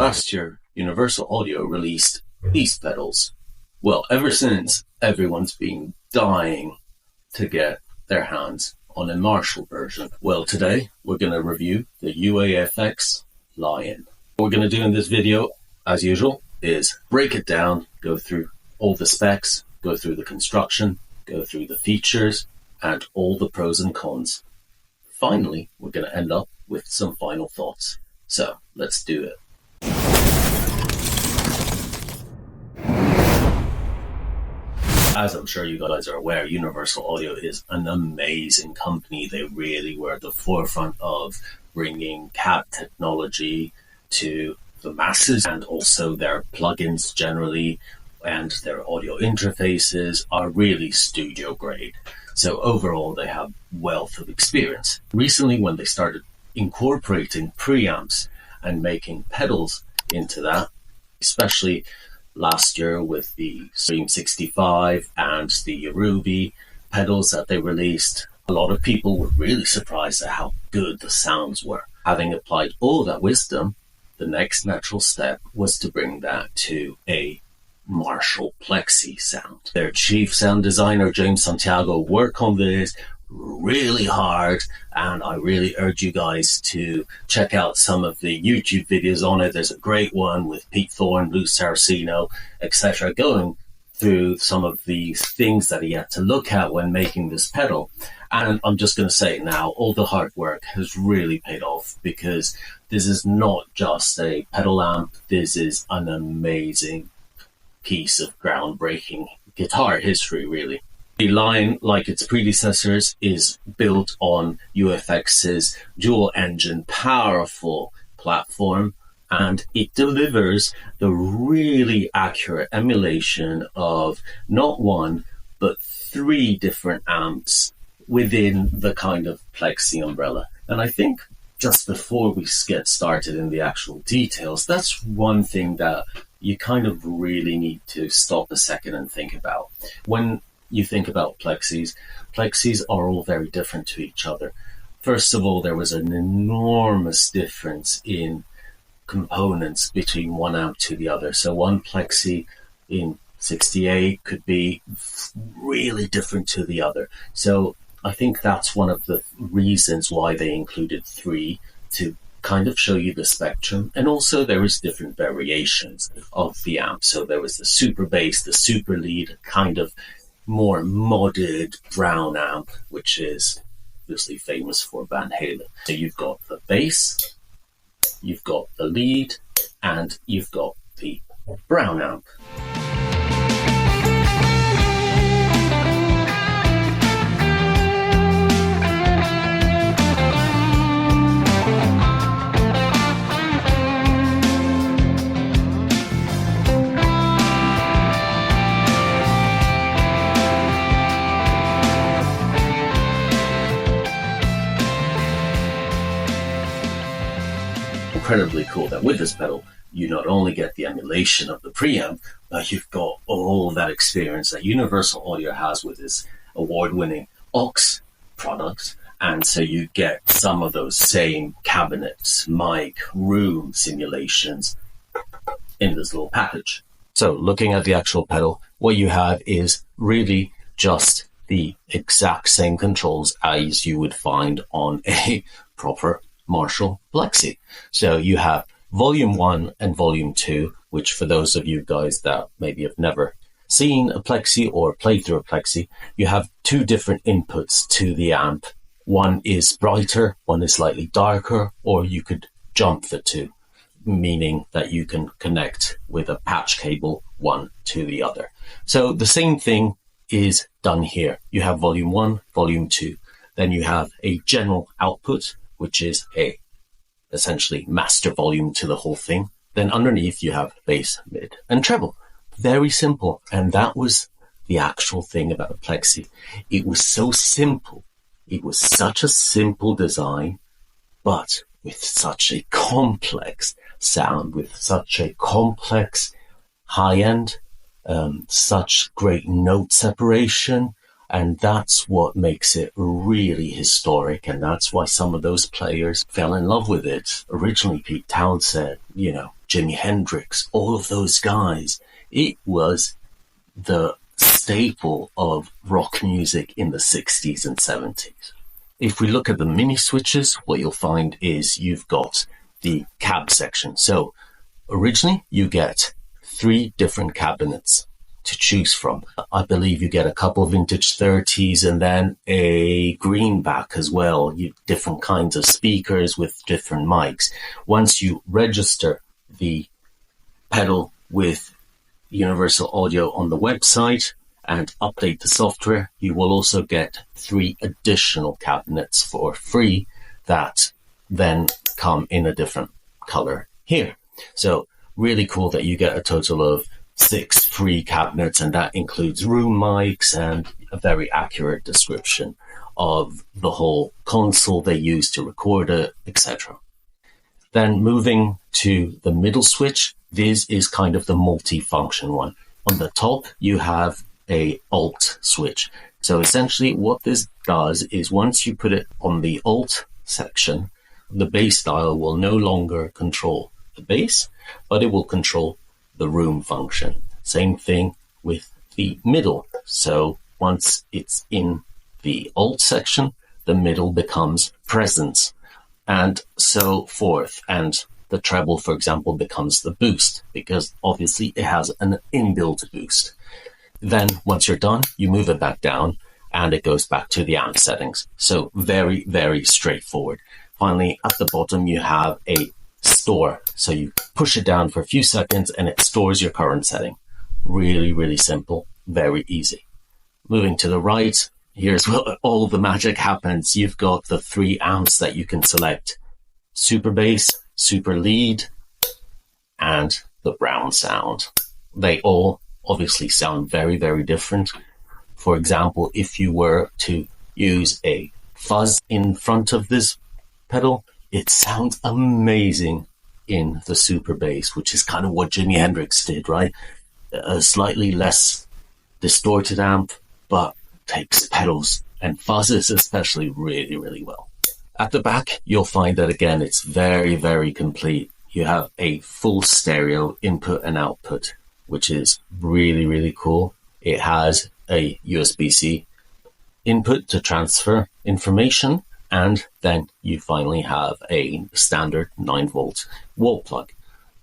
Last year, Universal Audio released these pedals. Well, ever since, everyone's been dying to get their hands on a Marshall version. Well, today, we're going to review the UAFX Lion. What we're going to do in this video, as usual, is break it down, go through all the specs, go through the construction, go through the features, and all the pros and cons. Finally, we're going to end up with some final thoughts. So, let's do it. As I'm sure you guys are aware, Universal Audio is an amazing company. They really were at the forefront of bringing CAD technology to the masses, and also their plugins generally and their audio interfaces are really studio grade. So overall, they have wealth of experience. Recently, when they started incorporating preamps and making pedals into that, especially last year with the Stream 65 and the Ruby pedals that they released, a lot of people were really surprised at how good the sounds were. Having applied all that wisdom, the next natural step was to bring that to a Marshall Plexi sound. Their chief sound designer, James Santiago, worked on this really hard, and I really urge you guys to check out some of the YouTube videos on it. There's a great one with Pete Thorne, Lou Saraceno, etc., going through some of the things that he had to look at when making this pedal. And I'm just going to say it now, all the hard work has really paid off, because this is not just a pedal amp, this is an amazing piece of groundbreaking guitar history, really. The Lion, like its predecessors, is built on UFX's dual-engine, powerful platform, and it delivers the really accurate emulation of not one, but 3 different amps within the kind of Plexi umbrella. And I think just before we get started in the actual details, that's one thing that you kind of really need to stop a second and think about. When you think about Plexis are all very different to each other. First of all, there was an enormous difference in components between one amp to the other. So one Plexi in 68 could be really different to the other. So I think that's one of the reasons why they included 3, to kind of show you the spectrum. And also there is different variations of the amp. So there was the super bass, the super lead, kind of more modded brown amp, which is obviously famous for Van Halen. So you've got the bass, you've got the lead, and you've got the brown amp. Incredibly cool that with this pedal, you not only get the emulation of the preamp, but you've got all that experience that Universal Audio has with its award-winning aux products. And so you get some of those same cabinets, mic, room simulations in this little package. So looking at the actual pedal, what you have is really just the exact same controls as you would find on a proper Marshall Plexi. So you have volume 1 and volume 2, which for those of you guys that maybe have never seen a Plexi or played through a Plexi, you have 2 different inputs to the amp. One is brighter, one is slightly darker, or you could jump the 2, meaning that you can connect with a patch cable one to the other. So the same thing is done here. You have volume 1, volume 2. Then you have a general output, which is a essentially master volume to the whole thing. Then underneath you have bass, mid, and treble. Very simple. And that was the actual thing about a Plexi. It was so simple. It was such a simple design, but with such a complex sound, with such a complex high end, such great note separation. And that's what makes it really historic. And that's why some of those players fell in love with it. Originally, Pete Town said, Jimi Hendrix, all of those guys. It was the staple of rock music in the 60s and 70s. If we look at the mini switches, what you'll find is you've got the cab section. So originally you get 3 different cabinets to choose from. I believe you get a couple of vintage 30s and then a greenback as well. Different kinds of speakers with different mics. Once you register the pedal with Universal Audio on the website and update the software, you will also get 3 additional cabinets for free that then come in a different color here. So really cool that you get a total of 6 free cabinets, and that includes room mics and a very accurate description of the whole console they use to record it, etc. Then moving to the middle switch, this is kind of the multi-function one. On the top, you have a Alt switch. So essentially what this does is once you put it on the Alt section, the bass dial will no longer control the bass, but it will control the room function. Same thing with the middle. So once it's in the Alt section, the middle becomes presence, and so forth. And the treble, for example, becomes the boost, because obviously it has an inbuilt boost. Then once you're done, you move it back down and it goes back to the amp settings. So very, very straightforward. Finally, at the bottom, you have a store. So you push it down for a few seconds and it stores your current setting. Really, really simple, very easy. Moving to the right, here's where all the magic happens. You've got the 3 amps that you can select: super bass, super lead, and the brown sound. They all obviously sound very, very different. For example, if you were to use a fuzz in front of this pedal, it sounds amazing in the super bass, which is kind of what Jimi Hendrix did, right? A slightly less distorted amp, but takes pedals and fuzzes especially really, really well. At the back, you'll find that again, it's very, very complete. You have a full stereo input and output, which is really, really cool. It has a USB-C input to transfer information, and then you finally have a standard 9-volt wall plug.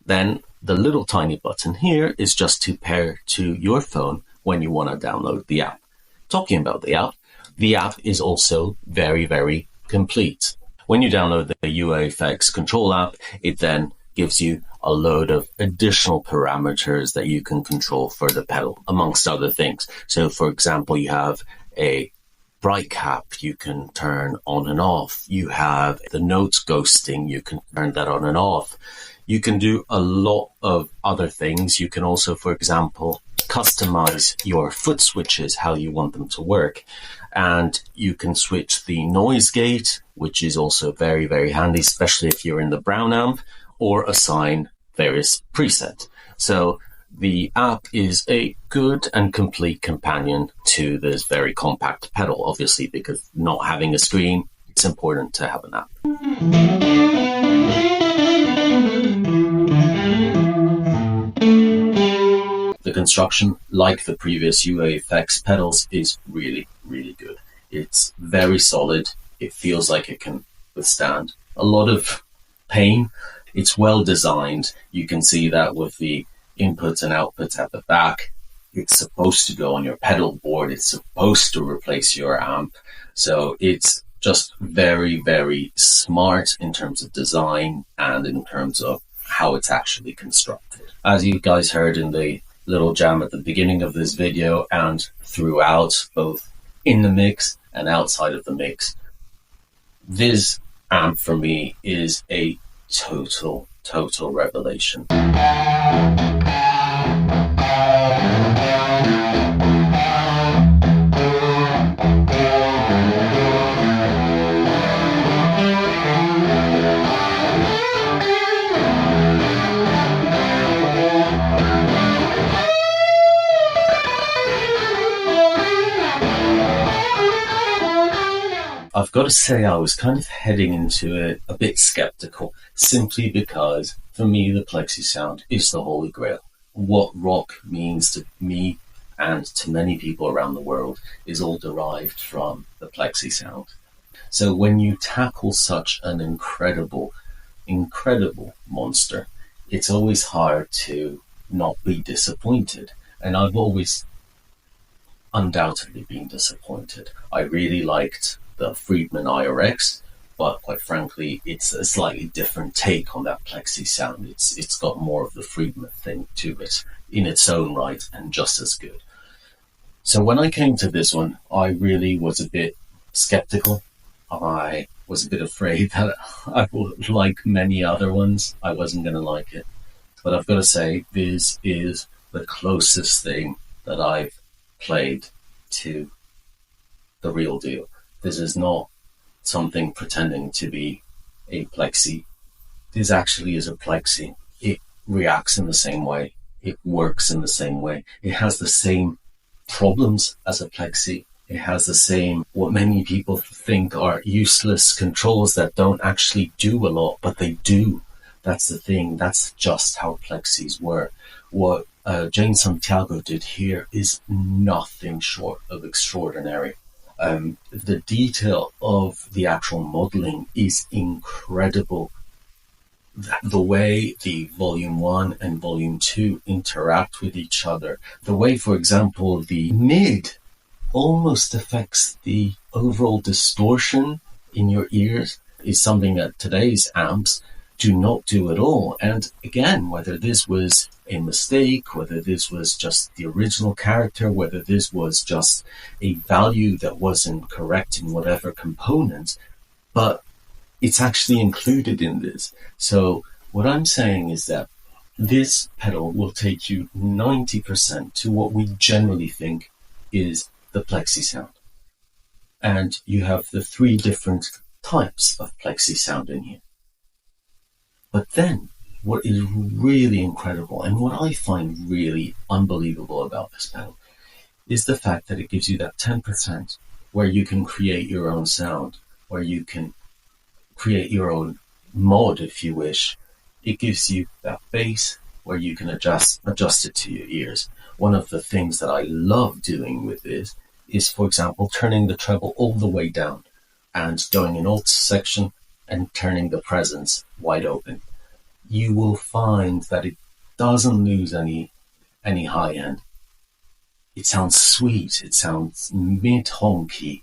Then the little tiny button here is just to pair to your phone when you want to download the app. Talking about the app is also very, very complete. When you download the UAFX control app, it then gives you a load of additional parameters that you can control for the pedal, amongst other things. So, for example, you have a bright cap you can turn on and off. You have the note ghosting, you can turn that on and off. You can do a lot of other things. You can also, for example, customize your foot switches, how you want them to work. And you can switch the noise gate, which is also very, very handy, especially if you're in the brown amp, or assign various presets. So the app is a good and complete companion to this very compact pedal, obviously, because not having a screen, it's important to have an app. The construction, like the previous UAFX pedals, is really, really good. It's very solid. It feels like it can withstand a lot of pain. It's well designed. You can see that with the inputs and outputs at the back. It's supposed to go on your pedal board. It's supposed to replace your amp. So it's just very, very smart in terms of design and in terms of how it's actually constructed. As you guys heard in the little jam at the beginning of this video and throughout, both in the mix and outside of the mix, this amp for me is a total revelation. I've got to say, I was kind of heading into it a bit skeptical, simply because For me, the plexi sound is the holy grail. What rock means to me and to many people around the world is all derived from the plexi sound. So when you tackle such an incredible monster, it's always hard to not be disappointed. And I've always undoubtedly been disappointed. I really liked the Friedman IRX, but quite frankly, it's a slightly different take on that plexi sound. It's got more of the Friedman thing to it in its own right and just as good. So when I came to this one, I really was a bit skeptical. I was a bit afraid that I would, like many other ones, I wasn't going to like it. But I've got to say, this is the closest thing that I've played to the real deal. This is not something pretending to be a plexi. This actually is a plexi. It reacts in the same way. It works in the same way. It has the same problems as a plexi. It has the same, what many people think are useless controls that don't actually do a lot, but they do. That's the thing. That's just how plexis work. What Jane Santiago did here is nothing short of extraordinary. The detail of the actual modeling is incredible. The way the Volume 1 and Volume 2 interact with each other, the way, for example, the mid almost affects the overall distortion in your ears is something that today's amps do not do at all. And again, whether this was a mistake, whether this was just the original character, whether this was just a value that wasn't correct in whatever component, but it's actually included in this. So what I'm saying is that this pedal will take you 90% to what we generally think is the plexi sound. And you have the 3 different types of plexi sound in here. But then what is really incredible and what I find really unbelievable about this pedal is the fact that it gives you that 10% where you can create your own sound, where you can create your own mod if you wish. It gives you that bass where you can adjust it to your ears. One of the things that I love doing with this is, for example, turning the treble all the way down and going in alt section and turning the presence wide open. You will find that it doesn't lose any high end. It sounds sweet, it sounds mid-honky,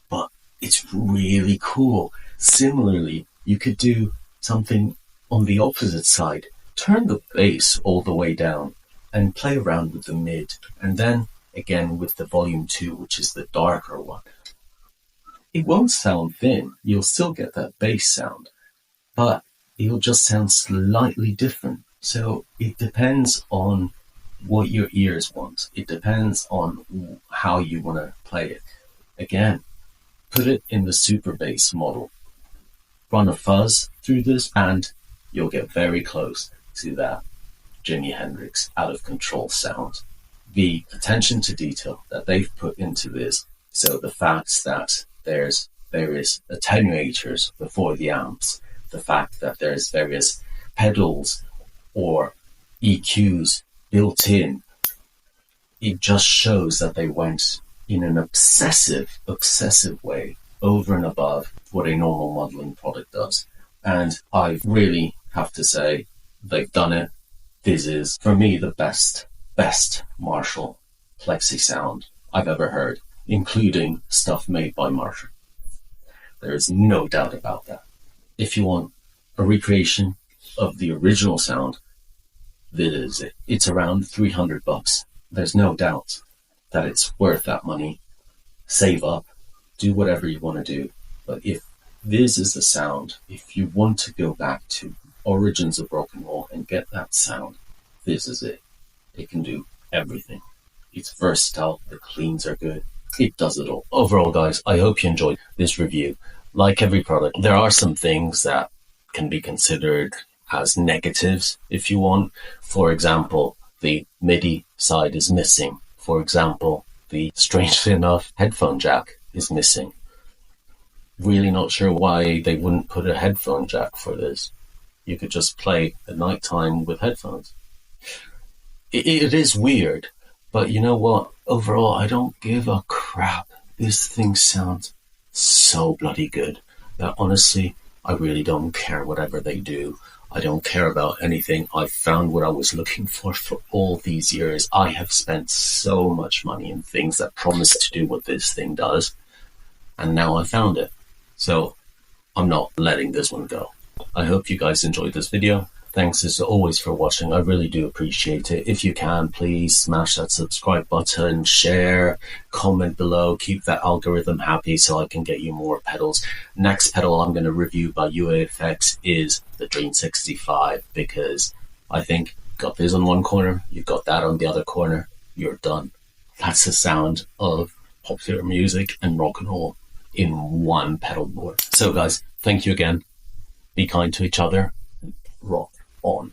but it's really cool. Similarly, you could do something on the opposite side. Turn the bass all the way down and play around with the mid, and then again with the Volume 2, which is the darker one. It won't sound thin. You'll still get that bass sound, but it'll just sound slightly different. So it depends on what your ears want. It depends on how you want to play it. Again, put it in the super bass model. Run a fuzz through this and you'll get very close to that Jimi Hendrix out of control sound. The attention to detail that they've put into this, so the fact that there's various attenuators before the amps, the fact that there's various pedals or EQs built in, it just shows that they went in an obsessive way over and above what a normal modeling product does. And I really have to say they've done it. This is, for me, the best Marshall plexi sound I've ever heard, including stuff made by Marshall. There is no doubt about that. If you want a recreation of the original sound, this is it. It's around $300. There's no doubt that it's worth that money. Save up, do whatever you want to do. But if this is the sound, if you want to go back to origins of rock and roll and get that sound, this is it. It can do everything. It's versatile. The cleans are good. It does it all. Overall, guys, I hope you enjoyed this review. Like every product, there are some things that can be considered as negatives if you want. For example, the MIDI side is missing. For example, the, strangely enough, headphone jack is missing. Really not sure why they wouldn't put a headphone jack for this. You could just play at nighttime with headphones. It is weird, but you know what? Overall, I don't give a crap. This thing sounds so bloody good that honestly, I really don't care whatever they do. I don't care about anything. I found what I was looking for all these years. I have spent so much money in things that promise to do what this thing does, and now I found it. So I'm not letting this one go. I hope you guys enjoyed this video. Thanks as always for watching. I really do appreciate it. If you can, please smash that subscribe button, share, comment below, keep that algorithm happy so I can get you more pedals. Next pedal I'm going to review by UAFX is the Dream 65, because I think got this on one corner, you've got that on the other corner, you're done. That's the sound of popular music and rock and roll in one pedal board. So guys, thank you again. Be kind to each other. Rock on.